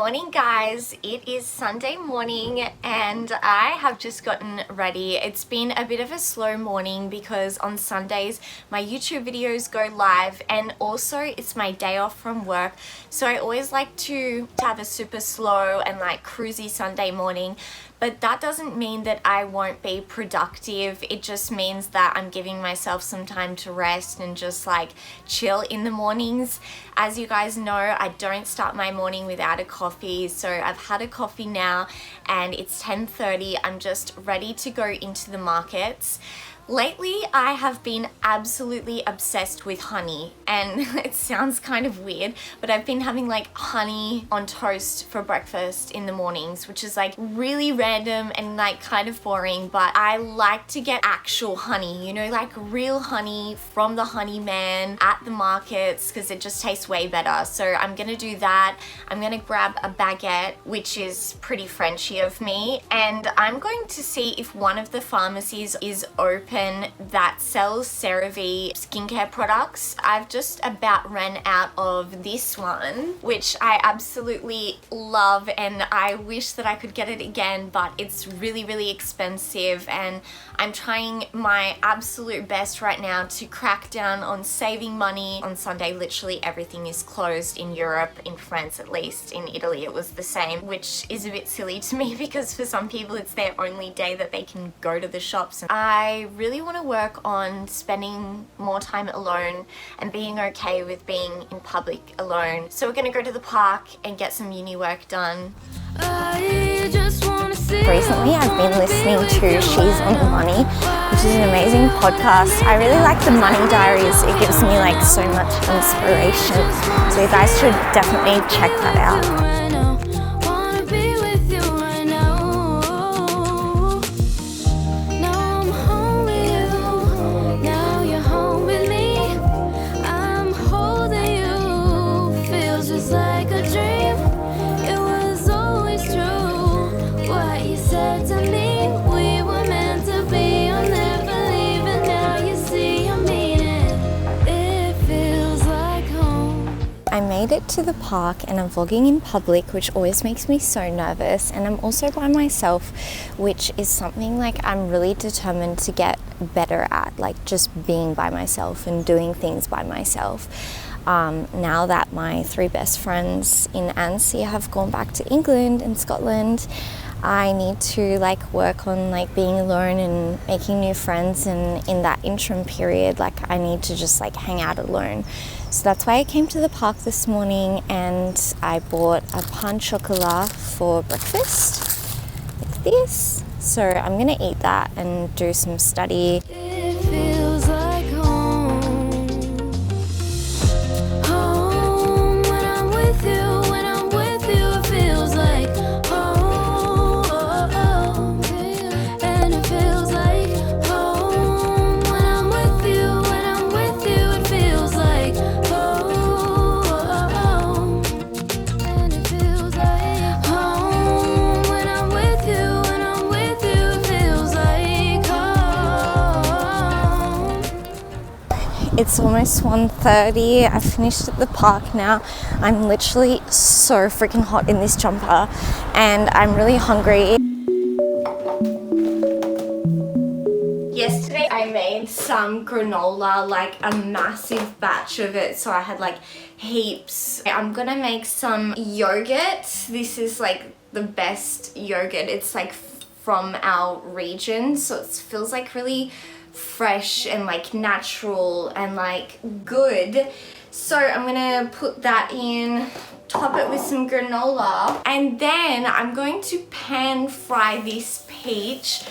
morning guys, it is Sunday morning and I have just gotten ready. It's been a bit of a slow morning because on Sundays my YouTube videos go live and also it's my day off from work, so I always like to have a super slow and like cruisy Sunday morning. But that doesn't mean that I won't be productive. It just means that I'm giving myself some time to rest and just like chill in the mornings. As you guys know, I don't start my morning without a coffee. So I've had a coffee now and it's 10:30. I'm just ready to go into the markets. Lately, I have been absolutely obsessed with honey, and it sounds kind of weird, but I've been having like honey on toast for breakfast in the mornings, which is like really random and like kind of boring, but I like to get actual honey, you know, like real honey from the honey man at the markets because it just tastes way better. So I'm gonna do that. I'm gonna grab a baguette, which is pretty Frenchy of me, and I'm going to see if one of the pharmacies is open that sells CeraVe skincare products. I've just about ran out of this one, which I absolutely love, and I wish that I could get it again, but it's really expensive, and I'm trying my absolute best right now to crack down on saving money. On Sunday, literally everything is closed in Europe, in France at least. In Italy it was the same, which is a bit silly to me because for some people it's their only day that they can go to the shops. I really want to work on spending more time alone and being okay with being in public alone. So we're going to go to the park and get some uni work done. Recently I've been listening to She's on the Money, which is an amazing podcast. I really like the Money Diaries. It gives me like so much inspiration. So you guys should definitely check that out. I made it to the park and I'm vlogging in public, which always makes me so nervous, and I'm also by myself, which is something like I'm really determined to get better at, like just being by myself and doing things by myself. Now that my 3 best friends in Annecy have gone back to England and Scotland, I need to like work on like being alone and making new friends, and in that interim period like I need to just like hang out alone. So that's why I came to the park this morning and I bought a pain chocolat for breakfast, like this. So I'm gonna eat that and do some study. It feels like home. Home when I'm with you, when I'm with you it feels like home. And it feels like home when I'm with you, when I'm with you it feels like home. And it feels like home when I'm with you, when I'm with you it feels like home. It's almost 1:30. I finished at the park now. I'm literally so freaking hot in this jumper and I'm really hungry. Yesterday I made some granola, like a massive batch of it, so I had like heaps. I'm gonna make some yogurt. This is like the best yogurt. It's like from our region, so it feels like really fresh and like natural and like good. So I'm gonna put that in, top it with some granola, and then I'm going to pan fry this peach,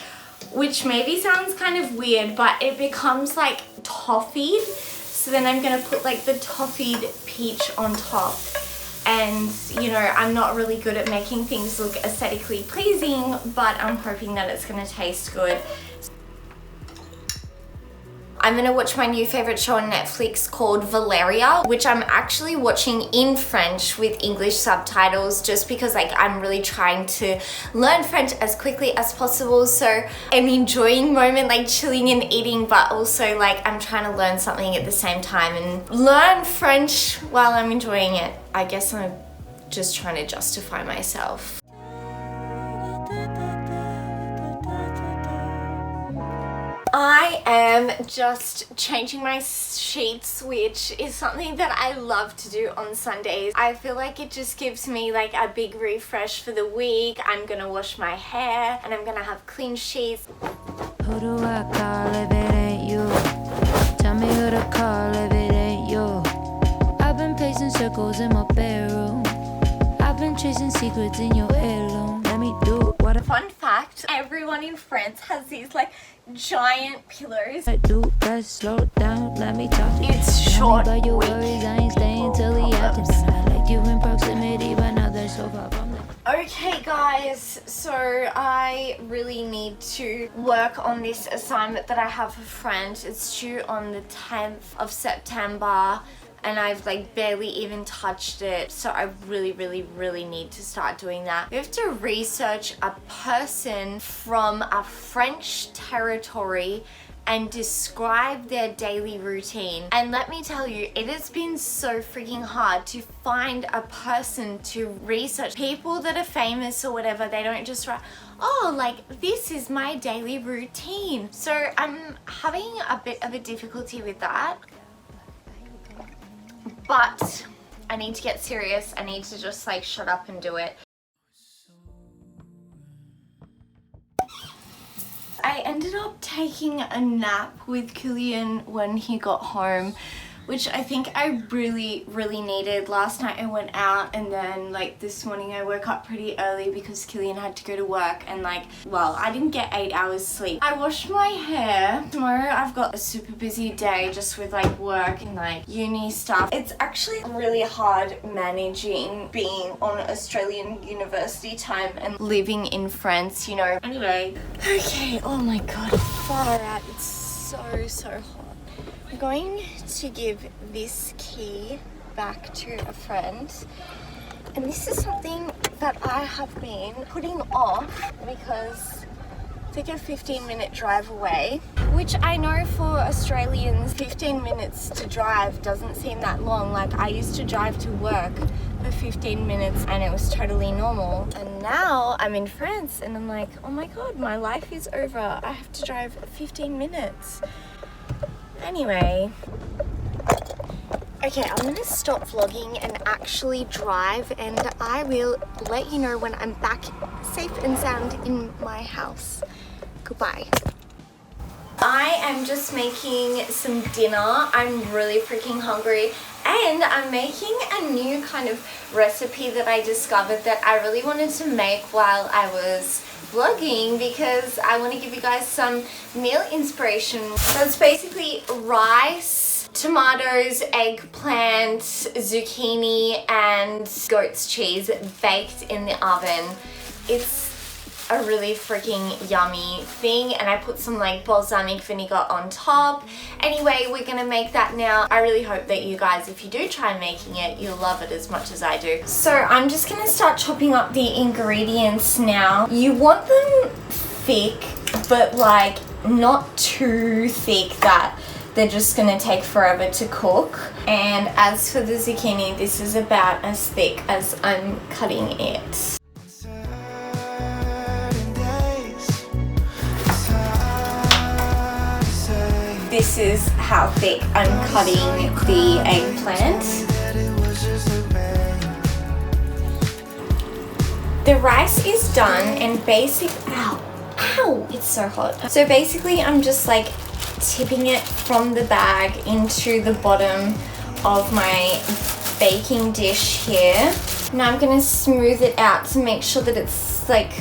which maybe sounds kind of weird, but it becomes like toffeed. So then I'm gonna put like the toffeed peach on top. And you know, I'm not really good at making things look aesthetically pleasing, but I'm hoping that it's gonna taste good. I'm gonna watch my new favorite show on Netflix called Valeria, which I'm actually watching in French with English subtitles just because like I'm really trying to learn French as quickly as possible. So I'm enjoying moment like chilling and eating, but also like I'm trying to learn something at the same time and learn French while I'm enjoying it. I guess I'm just trying to justify myself. I am just changing my sheets, which is something that I love to do on Sundays. I feel like it just gives me like a big refresh for the week. I'm gonna wash my hair and I'm gonna have clean sheets. Who do I call if it ain't you? Tell me who to call if it ain't you. I've been pacing circles in my bedroom. I've been chasing secrets in your heirloom. Let me do what Fun fact, everyone in France has these like giant pillows. I do best. Slow down, let me talk to you. It's short, Tell me about your weak worries, I ain't staying till the afternoon. I like you in proximity, but now they're so far from the... Okay guys, so I really need to work on this assignment that I have for French. It's due on the 10th of September and I've like barely even touched it, so I really need to start doing that. We have to research a person from a French territory and describe their daily routine. And let me tell you, it has been so freaking hard to find a person to research. People that are famous or whatever, they don't just write, oh, like this is my daily routine. So I'm having a bit of a difficulty with that. But I need to get serious. I need to just like shut up and do it. I ended up taking a nap with Killian when he got home, which I think I really needed. Last night I went out and then like this morning I woke up pretty early because Killian had to go to work and like, well, I didn't get 8 hours sleep. I washed my hair. Tomorrow I've got a super busy day just with like work and like uni stuff. It's actually really hard managing being on Australian university time and living in France, you know. Anyway, okay, oh my god, far out. It's so hot. I'm going to give this key back to a friend, and this is something that I have been putting off because it's like a 15-minute drive away, which I know for Australians 15 minutes to drive doesn't seem that long. Like I used to drive to work for 15 minutes and it was totally normal, and now I'm in France and I'm like, oh my god, my life is over. I have to drive 15 minutes. Anyway, okay, I'm gonna stop vlogging and actually drive, and I will let you know when I'm back safe and sound in my house. Goodbye. I am just making some dinner. I'm really freaking hungry, and I'm making a new kind of recipe that I discovered that I really wanted to make while I was vlogging because I want to give you guys some meal inspiration. So it's basically rice, tomatoes, eggplant, zucchini and goat's cheese baked in the oven. It's a really freaking yummy thing, and I put some like balsamic vinegar on top. Anyway, we're gonna make that now. I really hope that you guys, if you do try making it, you'll love it as much as I do. So I'm just gonna start chopping up the ingredients now. You want them thick, but like not too thick that they're just gonna take forever to cook. And as for the zucchini, this is about as thick as I'm cutting it. This is how thick I'm cutting the eggplant. The rice is done, and ow, it's so hot. So basically I'm just like tipping it from the bag into the bottom of my baking dish here. Now I'm gonna smooth it out to make sure that it's like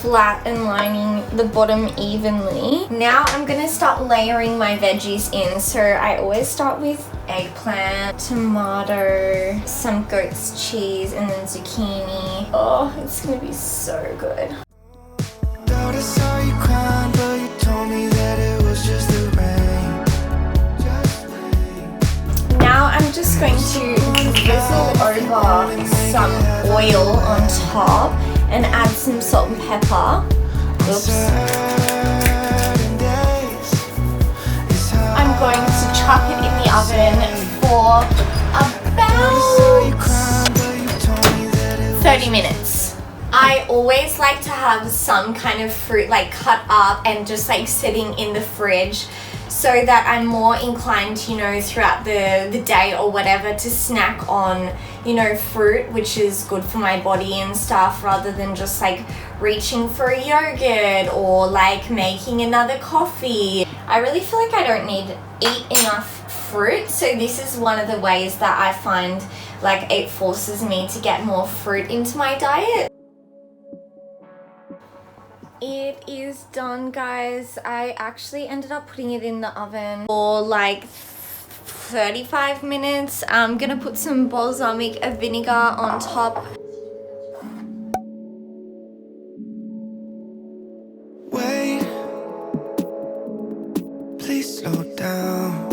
flat and lining the bottom evenly. Now I'm gonna start layering my veggies in. So I always start with eggplant, tomato, some goat's cheese, and then zucchini. Oh, it's gonna be so good. Thought I saw you crying, but you told me that it was just the rain. Now I'm just going to drizzle over some oil on top and add some salt and pepper. Oops. I'm going to chuck it in the oven for about 30 minutes. I always like to have some kind of fruit like cut up and just like sitting in the fridge so that I'm more inclined, you know, throughout the day or whatever to snack on, you know, fruit, which is good for my body and stuff, rather than just like reaching for a yogurt or like making another coffee. I really feel like I don't eat enough fruit, so this is one of the ways that I find like it forces me to get more fruit into my diet. It is done, guys. I actually ended up putting it in the oven for like 35 minutes. I'm gonna put some balsamic vinegar on top. Wait, please slow down.